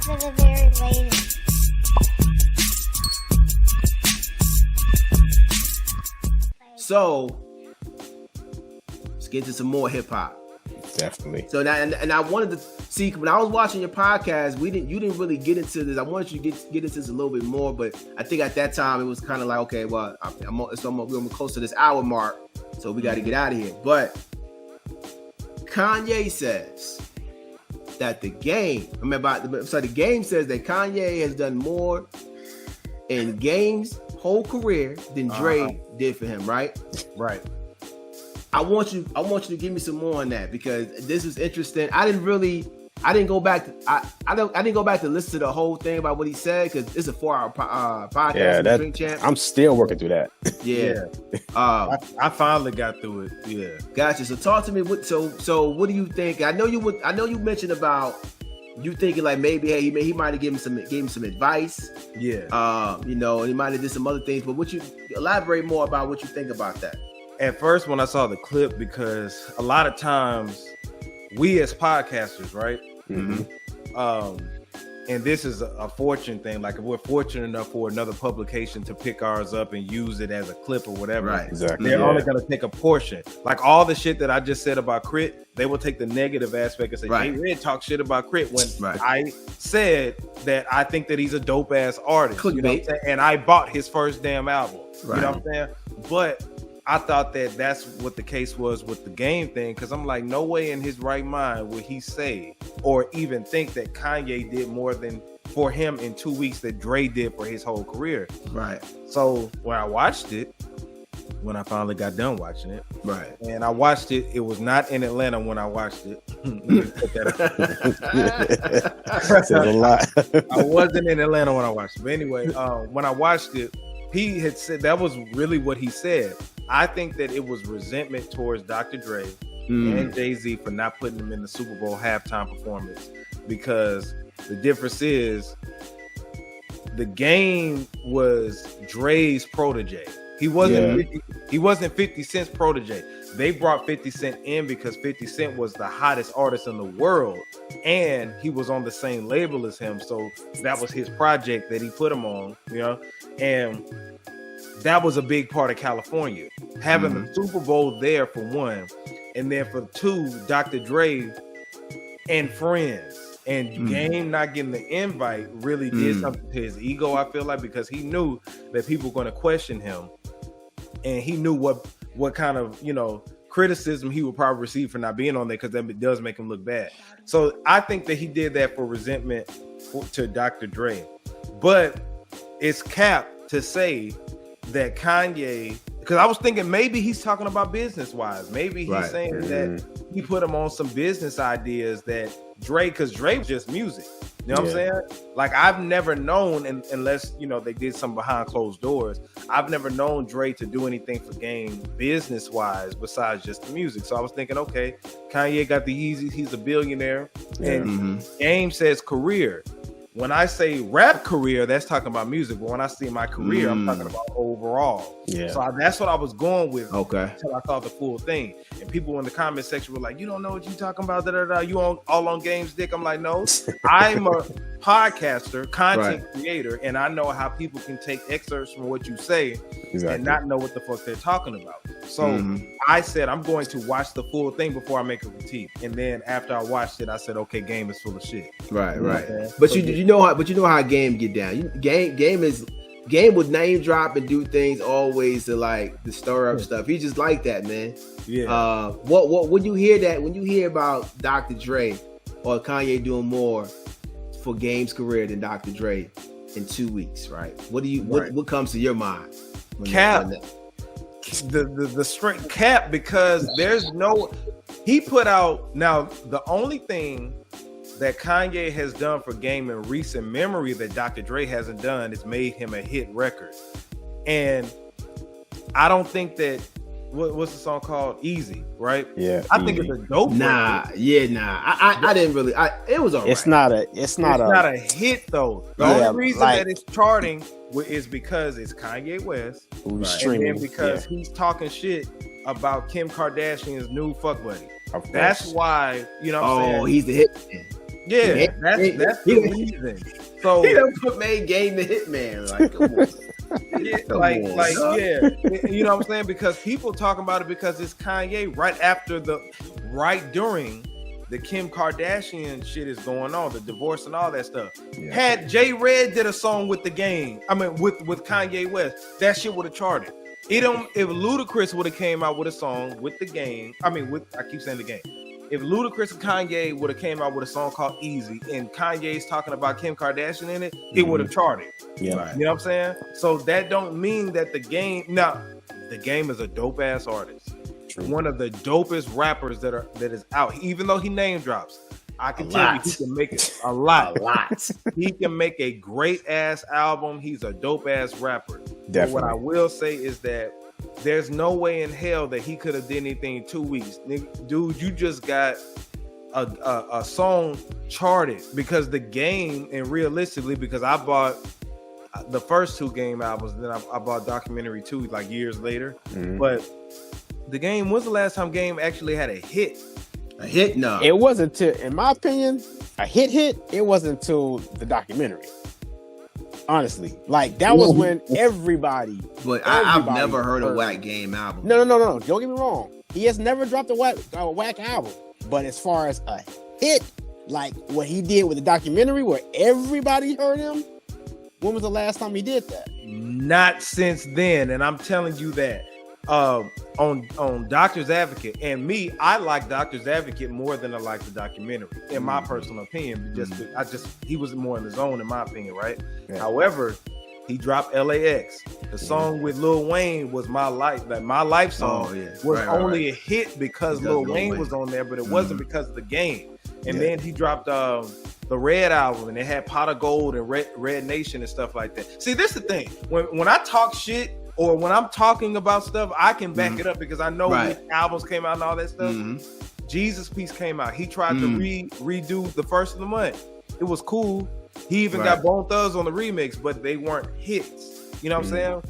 Very late. So let's get into some more hip hop. Definitely. So now, and I wanted to see when I was watching your podcast, you didn't really get into this. I wanted you to get into this a little bit more, but I think at that time it was kind of like, okay, well, we're close to this hour mark, so we got to get out of here. But Kanye says that the game says that Kanye has done more in Game's whole career than Dre did for him, right? Right. I want you to give me some more on that because this is interesting. I didn't go back to listen to the whole thing about what he said because it's a 4-hour podcast. Yeah, Drink Champs. I'm still working through that. Yeah. I finally got through it. Yeah. Gotcha. So talk to me. So what do you think? I know you mentioned about you thinking like maybe he might have gave him some advice. Yeah. And he might have did some other things. But would you elaborate more about what you think about that? At first, when I saw the clip, because a lot of times we as podcasters, right? Mm-hmm. And this is a fortune thing. Like if we're fortunate enough for another publication to pick ours up and use it as a clip or whatever, Right. Exactly. they're only going to take a portion. Like all the shit that I just said about Crit, they will take the negative aspect and say, Right. Jay Red talk shit about Crit when Right. I said that I think that he's a dope ass artist. You know what I'm Clickbait. saying? And I bought his first damn album. Right. You know what I'm saying? But I thought that that's what the case was with the Game thing, because I'm like, no way in his right mind would he say or even think that Kanye did more than for him in 2 weeks that Dre did for his whole career. Right. So when I watched it, when I finally got done watching it, Right. and I watched it, it was not in Atlanta when I watched it. Let me put that Says a lot. I wasn't in Atlanta when I watched it. But anyway, when I watched it, he had said that was really what he said. I think that it was resentment towards Dr. Dre and Jay-Z for not putting him in the Super Bowl halftime performance, because the difference is the Game was Dre's protege. He wasn't 50 Cent's protege. They brought 50 Cent in because 50 Cent was the hottest artist in the world, and he was on the same label as him. So that was his project that he put him on, and that was a big part of California. Having the Super Bowl there for one, and then for two, Dr. Dre and friends. And Game not getting the invite really did something to his ego, I feel like, because he knew that people were going to question him. And he knew what kind of, criticism he would probably receive for not being on there, because that does make him look bad. So I think that he did that for resentment to Dr. Dre. But it's cap to say that Kanye, because I was thinking maybe he's talking about business-wise. Maybe he's saying that he put him on some business ideas that Dre, because Dre was just music. You know what I'm saying? Like, I've never known, unless, they did some behind closed doors, I've never known Dre to do anything for Game business-wise besides just the music. So I was thinking, okay, Kanye got the Yeezys, he's a billionaire. And Game says career. When I say rap career, that's talking about music. But when I say my career, I'm talking about overall. Yeah. So that's what I was going with. Okay. Until I thought the full thing. And people in the comment section were like, "You don't know what you talking about? Da, da, da. You all on Game's dick?" I'm like, no. I'm a podcaster, content creator, and I know how people can take excerpts from what you say and not know what the fuck they're talking about. So I said I'm going to watch the full thing before I make a critique. And then after I watched it, I said, okay, Game is full of shit. Right. But so you know how Game get down. Game would name drop and do things always to like to stir up stuff. He just like that, man. Yeah. What when you hear about Dr. Dre or Kanye doing more for Game's career than Dr. Dre in 2 weeks, right? What comes to your mind? Cap. The straight cap, because he put out, now the only thing that Kanye has done for Game in recent memory that Dr. Dre hasn't done is made him a hit record. And I don't think that what's the song called? Easy, right? Yeah. I think it's a dope record. I didn't really. It was alright. It's not a hit though. The only reason that it's charting is because it's Kanye West, who's streaming, and then because he's talking shit about Kim Kardashian's new fuck buddy. Of That's course. why, you know what I'm saying? Oh, he's the hit man. Yeah, that's the reason. So he done made Game the Hitman. Like, come on. Yeah, Come like, on, like, dog. yeah, you know what I'm saying? Because people talking about it because it's Kanye right during the Kim Kardashian shit is going on, the divorce and all that stuff. Yeah. Had J Red did a song with the Game, with Kanye West, that shit would have charted. If Ludacris would have came out with a song with the Game, I keep saying the Game. If Ludacris and Kanye would have came out with a song called Easy and Kanye's talking about Kim Kardashian in it, it would have charted. Yeah. Right. You know what I'm saying? So that don't mean that the Game is a dope ass artist. True. One of the dopest rappers that is out. Even though he name drops, I can tell you he can make it a lot. He can make a great ass album. He's a dope ass rapper. Definitely. But what I will say is that there's no way in hell that he could have did anything in 2 weeks. Dude, you just got a song charted because the Game, and realistically, because I bought the first 2 Game albums, and then I bought Documentary 2 like years later. Mm-hmm. But the Game, when's the last time Game actually had a hit? A hit? No. It wasn't till, in my opinion, a hit. It wasn't until the documentary. Honestly, like that was when everybody. But I've never heard a Whack Game album. No. Don't get me wrong. He has never dropped a whack album. But as far as a hit, like what he did with the documentary, where everybody heard him, when was the last time he did that? Not since then, and I'm telling you that. On Doctor's Advocate, and me, I like Doctor's Advocate more than I like the documentary, in my personal opinion. He was more in the zone, in my opinion, right? Yeah. However, he dropped LAX. The song with Lil Wayne was my life song. Was only a hit because Lil Wayne was on there, but it wasn't because of the Game. And then he dropped the Red album, and it had Pot of Gold and Red Nation and stuff like that. See, this is the thing. When I talk shit, or when I'm talking about stuff, I can back it up because I know which albums came out and all that stuff. Jesus Piece came out. He tried to redo the first of the month. It was cool. He even got Bone Thugs on the remix, but they weren't hits. You know what I'm saying?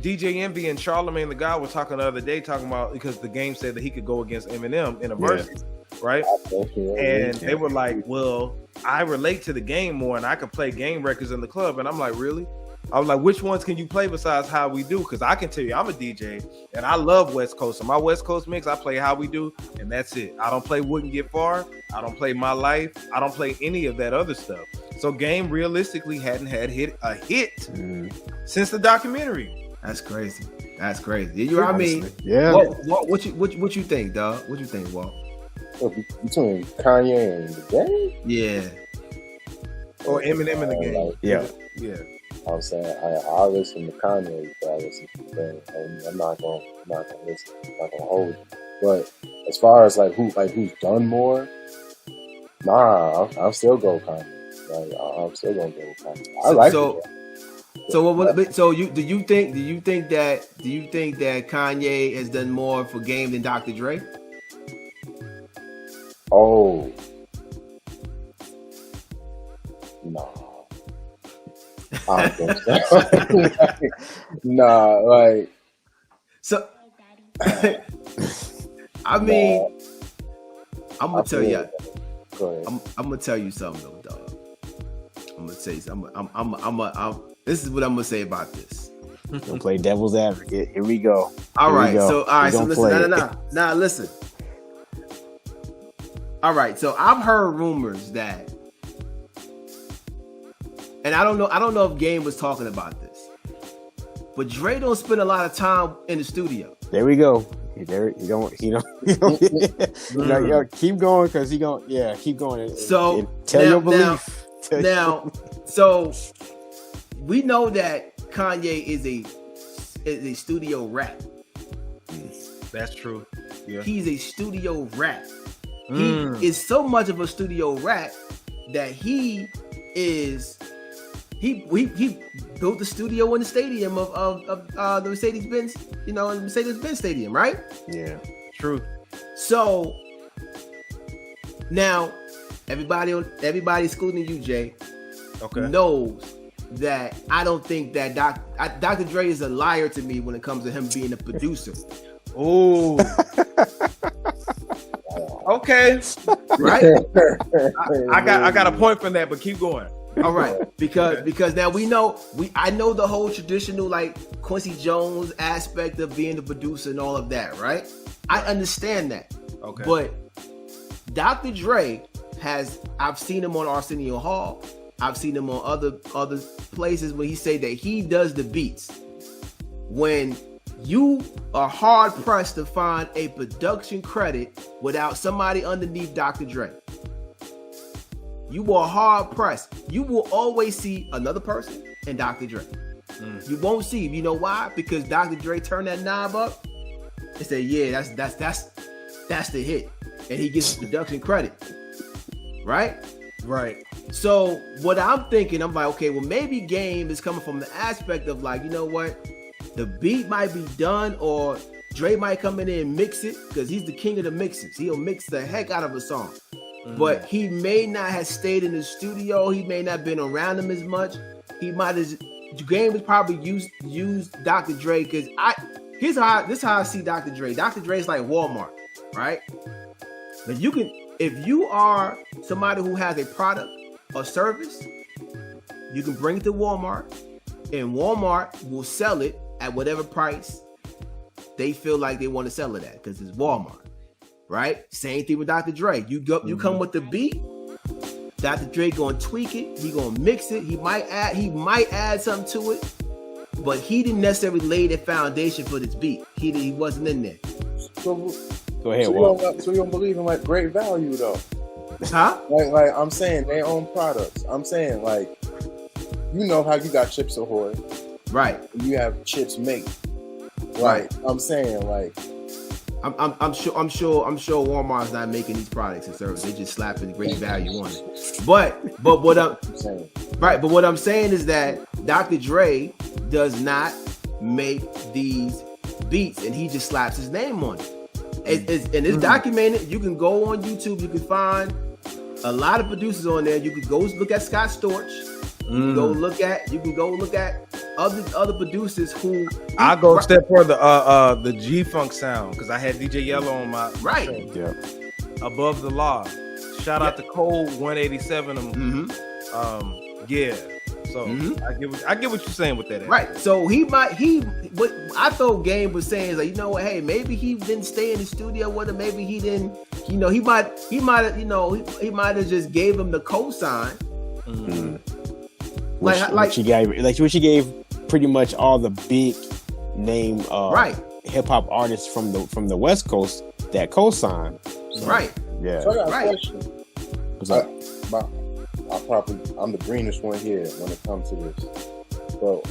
DJ Envy and Charlamagne the God were talking the other day, talking about because the Game said that he could go against Eminem in a verse, right? And they were like, well, I relate to the Game more and I can play Game records in the club. And I'm like, really? I was like, which ones can you play besides How We Do? Because I can tell you, I'm a DJ and I love West Coast. So my West Coast mix, I play How We Do, and that's it. I don't play Wouldn't Get Far. I don't play My Life. I don't play any of that other stuff. So Game realistically hadn't had a hit since the documentary. That's crazy. You know what I mean? Yeah. What you think, dog? What you think, Walt? Between Kanye and the Game? Yeah. Or Eminem and the Game? Yeah. I'm saying I listen to Kanye, but I listen to the Game. I'm not gonna listen. I'm not gonna hold it. But as far as who's done more, I'll still go Kanye. I'm still gonna go Kanye. I like it. So do you think that Kanye has done more for Game than Dr. Dre? Oh, no. I don't think so. So I mean, I'm gonna tell you. I'm gonna tell you something though, dog. I'm gonna tell you something. This is what I'm gonna say about this. Gonna play devil's advocate. Here we go. All right. So listen. Nah, listen. All right. So I've heard rumors that. And I don't know if Game was talking about this, but Dre don't spend a lot of time in the studio. There we go. He don't keep going because he gonna keep going. So tell your belief. So we know that Kanye is a studio rat. That's true. Yeah. He's a studio rat. He is so much of a studio rat that he built the studio in the stadium of the Mercedes-Benz, the Mercedes-Benz Stadium, right? Yeah, true. So now everybody excluding you, Jay, knows that I don't think that Dr. Dre is a liar to me when it comes to him being a producer. Oh. Okay, right? I got a point from that, but keep going. All right, because now I know the whole traditional like Quincy Jones aspect of being the producer and all of that, right? I understand that. Okay. But Dr. Dre I've seen him on Arsenio Hall. I've seen him on other places where he say that he does the beats. When you are hard pressed to find a production credit without somebody underneath Dr. Dre. You are hard pressed. You will always see another person and Dr. Dre. You won't see him. You know why? Because Dr. Dre turned that knob up and said, "Yeah, that's the hit," and he gets production credit. Right? Right. So what I'm thinking, I'm like, okay, well maybe Game is coming from the aspect of like, you know what, the beat might be done, or Dre might come in there and mix it because he's the king of the mixes. He'll mix the heck out of a song. But he may not have stayed in the studio. He may not have been around him as much. He might have. Game was probably used Dr. Dre because this is how I see Dr. Dre. Dr. Dre is like Walmart, right? If you are somebody who has a product or service, you can bring it to Walmart, and Walmart will sell it at whatever price they feel like they want to sell it at because it's Walmart. Right? Same thing with Dr. Dre. You come with the beat. Dr. Dre gonna tweak it. He gonna mix it. He might add something to it, but he didn't necessarily lay the foundation for this beat. He wasn't in there. So, Go ahead, so you don't believe in like great value though? Huh? Like I'm saying, their own products. I'm saying like, you know how you got Chips Ahoy, right? You have Chips Mate, right? I'm saying like. I'm sure Walmart's not making these products and services. They just slapping great value on it. But what I'm saying, right? But what I'm saying is that Dr. Dre does not make these beats, and he just slaps his name on it. And it's documented. You can go on YouTube. You can find a lot of producers on there. You could go look at Scott Storch. You can go look at other producers who I'll go a step further. The G-Funk sound, because I had DJ Yellow on my right. Show. Yeah. Above the Law. Shout out to Cole 187. Yeah. So I get what you're saying with that. Right. So what I thought Game was saying is like, you know what, hey, maybe he didn't stay in the studio with him, maybe he didn't, he might have just gave him the cosign. Which she gave pretty much all the big name hip hop artists from the West Coast that co-sign. So, right. Yeah. So I got a question. What's up? I'm the greenest one here when it comes to this. So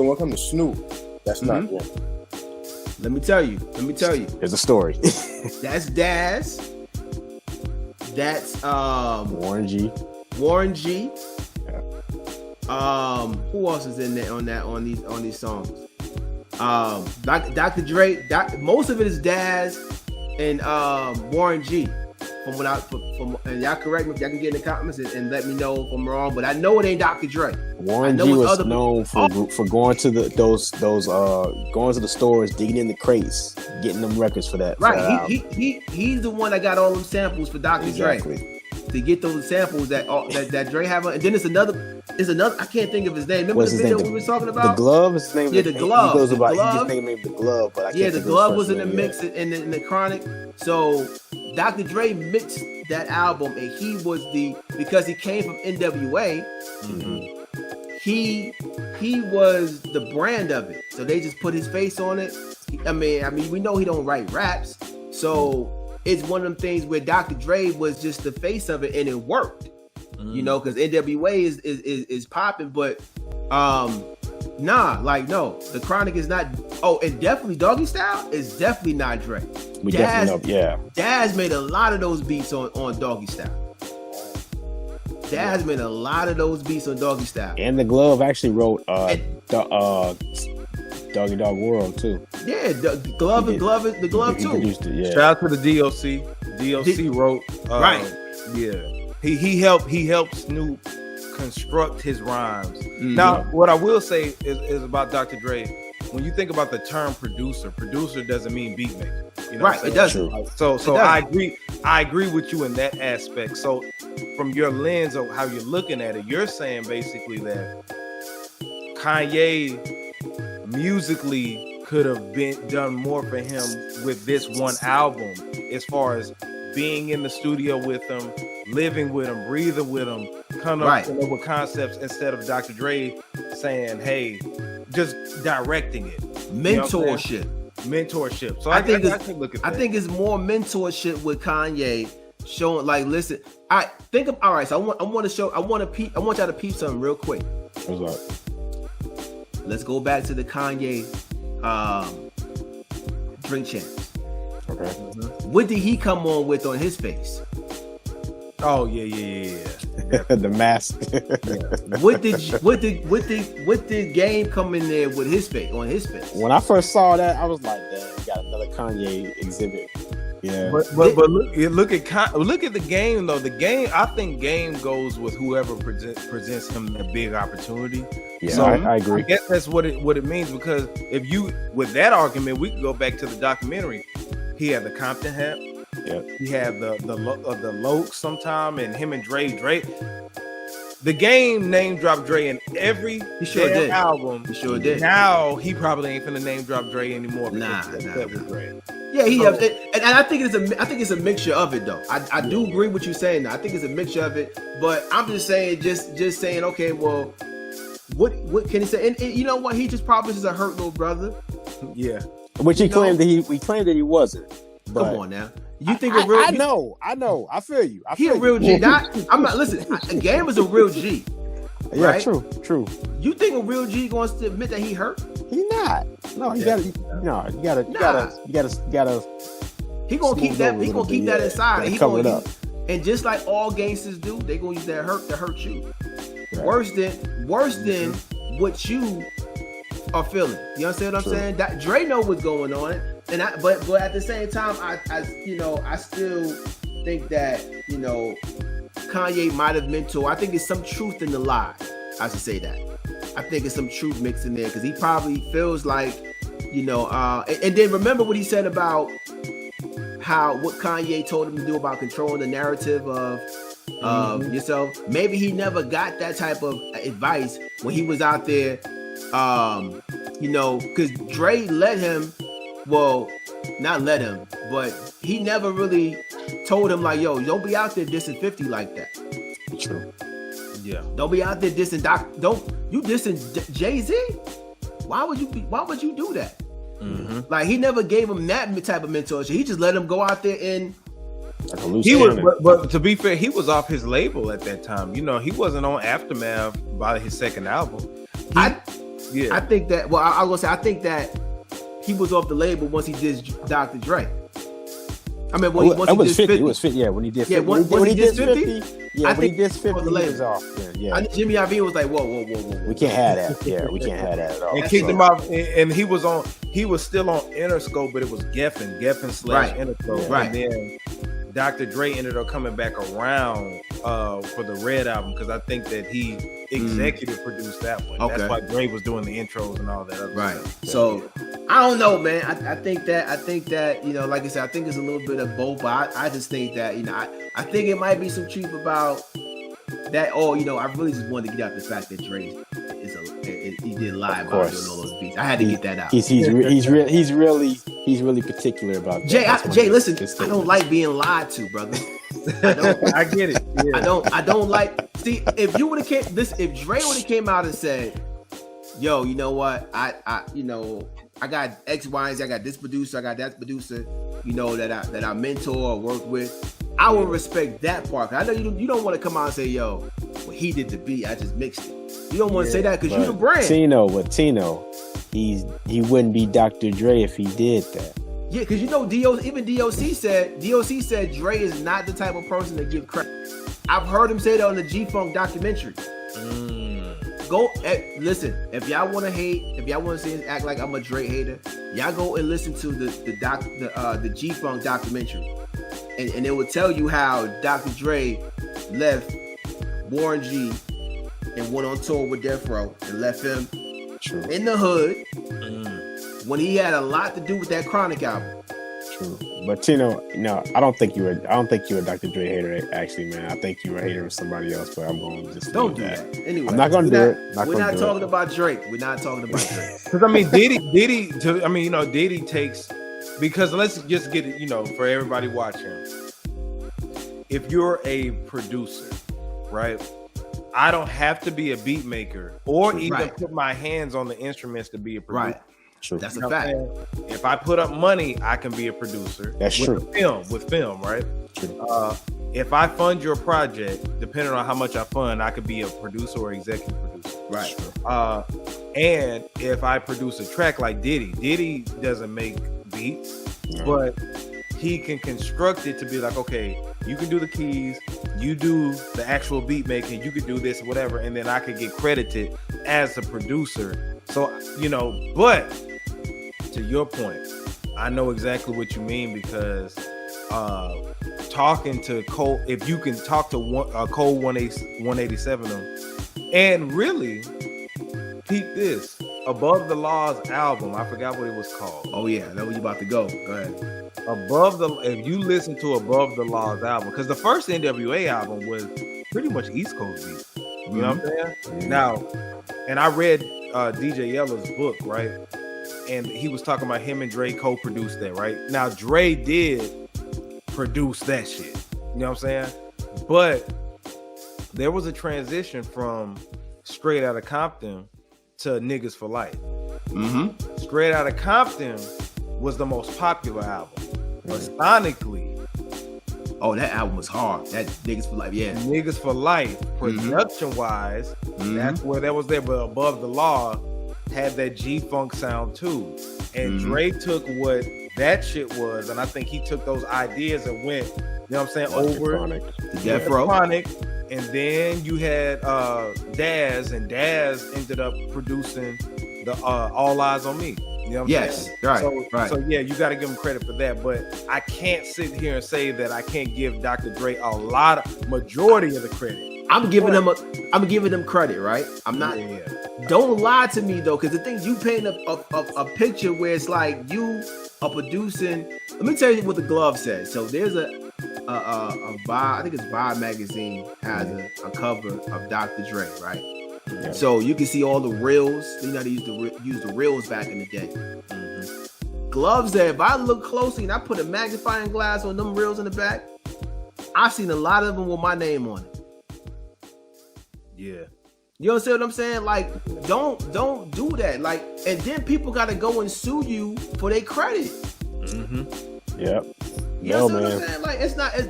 when it comes to Snoop, that's not good. Let me tell you. There's a story. That's Daz. That's Warren G. Who else is in there on these songs? Dr. Dre. Most of it is Daz and Warren G. And y'all correct me if y'all can get in the comments and let me know if I'm wrong, but I know it ain't Dr. Dre. Warren G was known for going to going to the stores, digging in the crates, getting them records for that. Right. He's the one that got all them samples for Dr. Dre. To get those samples that Dre have, and then it's another. I can't think of his name. Remember the video we were talking about? The Glove is his name. Yeah, the Glove. He goes about. He just named the Glove, but I can't. The Glove was in the mix in the Chronic. So Dr. Dre mixed that album, and because he came from NWA. He was the brand of it. So they just put his face on it. I mean, we know he don't write raps, so. It's one of them things where Dr. Dre was just the face of it, and it worked, because NWA is popping. But no, the Chronic is not. Oh, and definitely Doggy Style is definitely not Dre. Daz made a lot of those beats on Doggy Style. Daz made a lot of those beats on Doggy Style. And the Glove actually wrote Doggy Dog World too. Yeah, the Glove too. Produced it, yeah. Shout out to the DLC. DLC wrote right. Yeah, he helped Snoop construct his rhymes. Now, what I will say is about Dr. Dre. when you think about the term producer doesn't mean beat maker. You know Right, it doesn't. So doesn't. I agree with you in that aspect. So from your lens of how you're looking at it, you're saying basically that Kanye musically could have been done more for him with this one album, as far as being in the studio with him, living with him, breathing with him, coming up with concepts, instead of Dr. Dre saying, "Hey," just directing it. Mentorship. Mentorship. So I think it's more mentorship with Kanye, showing like, listen, I think of, all right. So I want y'all to peep something real quick. What's up? Let's go back to the Kanye Drink Champs. Okay. What did he come on with on his face? Oh yeah. The mask. What did Game come in there with his face on his face? When I first saw that, I was like, "Damn, we got another Kanye exhibit." Yeah, but look at the Game though. The Game, I think Game goes with whoever presents him a big opportunity. Yeah, so I agree. I guess that's what it means, because if you, with that argument, we can go back to the documentary. He had the Compton hat. Yeah, he had the Lokes sometime, and him and Dre. The Game name dropped Dre in every album. He sure did. Now he probably ain't finna name drop Dre anymore. Nah. Dre. Yeah, and I think it's a mixture of it though. I do agree with you saying that. I think it's a mixture of it, but I'm just saying, just saying, okay, well, what can he say? And you know what? He just probably is a hurt little brother. Yeah, which he claimed that he wasn't. But come on now. You think a real? I know. I feel you. He a real G. I'm not. Listen, Game is a real G. Yeah, right? True. You think a real G wants to admit that he hurt? He not. No, you gotta. He gonna keep that. He gonna keep that inside. He cover it gonna up. And just like all gangsters do, they gonna use that hurt to hurt you. Right. Worse than what you are feeling. You understand what I'm saying? That Dre know what's going on, and but at the same time, I still think that Kanye might have mentored. I think there's some truth in the lie. I should say that. I think there's some truth mixed in there, because he probably feels like, and then remember what he said about what Kanye told him to do about controlling the narrative of yourself. Maybe he never got that type of advice when he was out there, because Dre let him, well, not let him, but he never really told him like, yo, don't be out there dissing 50 like that. True. Yeah. Don't be out there dissing don't you dissing Jay-Z? Why would you do that? Mm-hmm. Like, he never gave him that type of mentorship. He just let him go out there and he was, but to be fair, he was off his label at that time. He wasn't on Aftermath by his second album. I think that. Well, I was gonna say, I think that he was off the label once he did Dr. Dre. I mean, once he did 50. It was 50. Yeah, when he did 50. Yeah, when he did 50. Yeah, I when think he did 50, he was off. Yeah. I think Jimmy Iovine was like, whoa. We can't have that. Yeah, we can't have that at all. And kicked him off, and he was still on Interscope, but it was Geffen / Interscope. Right. And then Dr. Dre ended up coming back around for the Red album, because I think that he executive produced that one. Okay. That's why Dre was doing the intros and all that other stuff. So I don't know, man. I think that like I said, I think it's a little bit of both, but I just think that I think it might be some truth about that. Or I really just wanted to get out the fact that Dre he did lie about doing all those beats. I had to get that out. He's really particular about that. Jay, listen, I don't like being lied to, brother. I get it. Yeah. I don't like. See, if you would have if Dre would have came out and said, "Yo, you know what? I got X, Y, and Z. I got this producer. I got that producer. That I mentor or work with." I would respect that part. I know you don't want to come out and say, "Yo, well, he did the beat. I just mixed it." You don't want to say that because you're the brand. Tino, he wouldn't be Dr. Dre if he did that. Yeah, because DOC said Dre is not the type of person to give credit. I've heard him say that on the G-Funk documentary. Go listen. If y'all want to hate, if y'all want to say act like I'm a Dre hater, y'all go and listen to the G-Funk documentary, and it will tell you how Dr. Dre left Warren G and went on tour with Death Row and left him in the hood when he had a lot to do with that Chronic album. True, but Tino, no, I don't think you were a Dr. Dre hater. Actually, man, I think you were a hater of somebody else. But I'm going to just don't do that. Anyway, I'm not going to do it. We're not talking about Drake. We're not talking about Drake. Because I mean, Diddy takes, because let's just get it, for everybody watching. If you're a producer, right? I don't have to be a beat maker or even put my hands on the instruments to be a producer. Right. True. That's a fact. If I put up money, I can be a producer. That's true. With film, right? True. If I fund your project, depending on how much I fund, I could be a producer or executive producer. Right. And if I produce a track like Diddy doesn't make beats, but he can construct it to be like, okay, you can do the keys, you do the actual beat making, you could do this, whatever, and then I could get credited as a producer. So, but to your point, I know exactly what you mean, because talking to Cole, if you can talk to Cole 187 and really peep this, Above the Law's album, I forgot what it was called. Oh yeah, I know where you about to go. Go ahead. If you listen to Above the Law's album, because the first NWA album was pretty much East Coast beat. You know what I'm saying? Mm-hmm. Now, and I read DJ Yella's book, right? And he was talking about him and Dre co-produced that, right? Now, Dre did produce that shit. You know what I'm saying? But there was a transition from Straight Outta Compton to Niggas for Life. Mm-hmm. Straight Outta Compton was the most popular album. But sonically, oh, that album was hard. That Niggas for Life, yeah. Niggas for Life, production-wise, that's where that was there. But Above the Law had that G-Funk sound too. And Dre took what that shit was, and I think he took those ideas and went, you know what I'm saying, over the Death Row. And then you had Daz, and Daz ended up producing the All Eyes on Me. You know what I'm saying? Right. So yeah, you got to give him credit for that. But I can't sit here and say that I can't give Dr. Dre majority of the credit. I'm giving them credit, right? I'm not. Yeah. Don't lie to me though, because the thing you paint a picture where it's like you are producing. Let me tell you what the glove says. So there's a Vibe, I think it's Vibe magazine has a cover of Dr. Dre, right? Yeah. So you can see all the reels. You know, they used to use the reels back in the day. Mm-hmm. Gloves there. If I look closely and I put a magnifying glass on them reels in the back, I've seen a lot of them with my name on it. Yeah. You understand what I'm saying? Like, don't do that. Like, and then people got to go and sue you for their credit. Mm-hmm. Yep. You know what I'm saying? Like,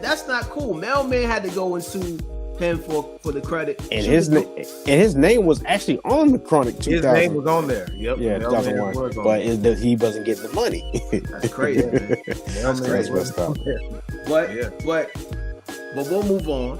that's not cool. Mailman had to go and sue him for the credit. And his name was actually on the Chronic 2000. His name was on there. Yep. Yeah, 2001. But he wasn't getting the money. That's crazy, man. That's messed up. But we'll move on.